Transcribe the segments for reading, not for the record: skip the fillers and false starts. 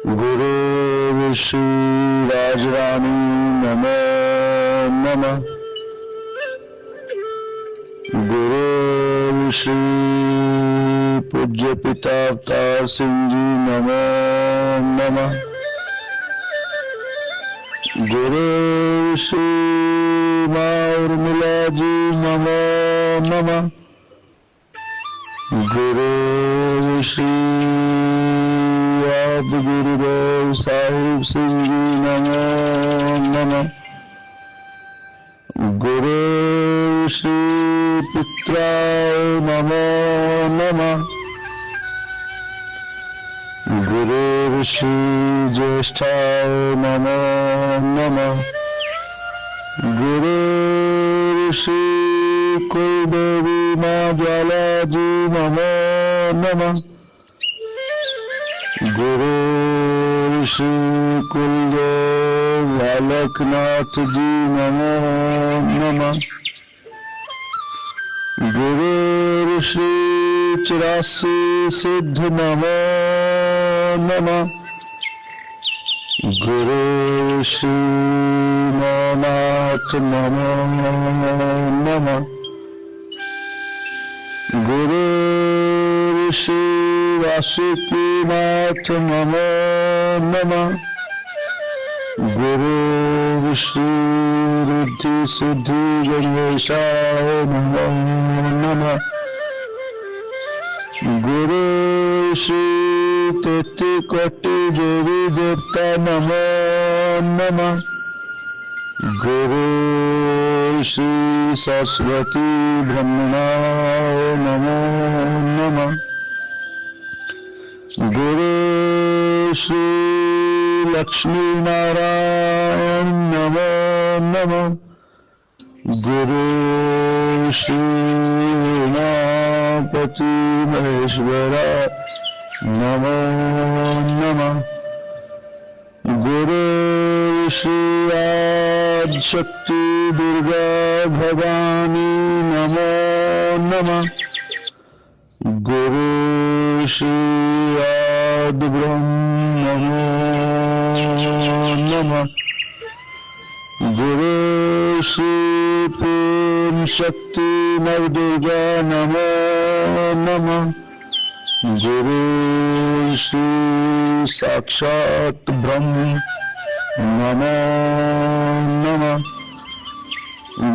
गुरु श्री राजरानी नमो नमः। गुरु श्री पूज्य पिता अवतार सिंह जी नमो नमः। गुरु श्री माँ उर्मिला जी नमो नमः। गुरु श्री गुरुदेव साहिब सिंह जी नमो नमः। गुरु श्री पुत्राय नमो नमः। गुरु श्री ज्येष्ठाय नमो नमः। गुरु श्री कुलदेवी माँ ज्वाला जी नमो नमः। गुरु श्री कुलदेव बालकनाथ जी नमो नमः। गुरु श्री 84 सिद्ध नमो नमः। गुरु श्री नौनाथ नमो नमः। गुरु श्री वासुकीनाथ नमो नमः। गुरु श्री रिद्धि सिद्धि गणेशाय नमो नमः। गुरु श्री 33 कोटि देवी देवता नमो नमः। गुरु श्री सरस्वती ब्रह्मणाय नमो नमः। गुरु श्री लक्ष्मी नारायण नमो नमः। गुरु श्री उमापति महेश्वरा नमो नमः। गुरु श्री आदिशक्ति दुर्गा भवानी नमो नमः। गुरु श्री आदि ब्रह्म नमो नमः। गुरु श्री पूर्ण शक्ति नवदुर्गा नमो नमः। गुरु श्री साक्षात ब्रह्म नमो नमः।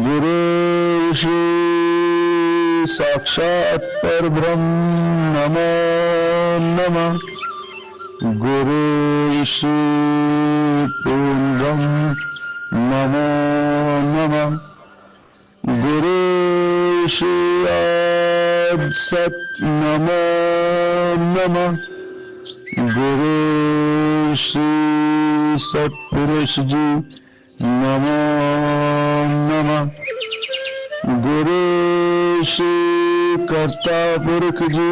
गुरु श्री साक्षात परब्रह्म नमो नमः। गुरु श्री पूर्ण ब्रह्म नमो नमः। गुरु श्री आदि सत नमो नमः। गुरु श्री सत्पुरुष जी नमो नमः। गुरु श्री कर्ता पुरख जी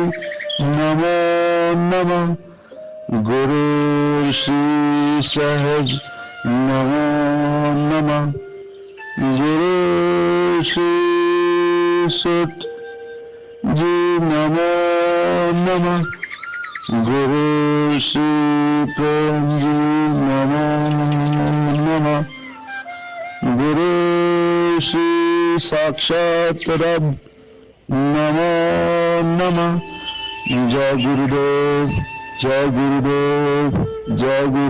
नमो नमः। गुरु श्री सहज नमो नमः। गुरु श्री सुत जी नमो नमः। गुरु श्री प्रेम जी नमो नमः। गुरु श्री साक्षात रब नमो नमः। जय गुरुदेव, जय गुरुदेव, जय गुरुदेव।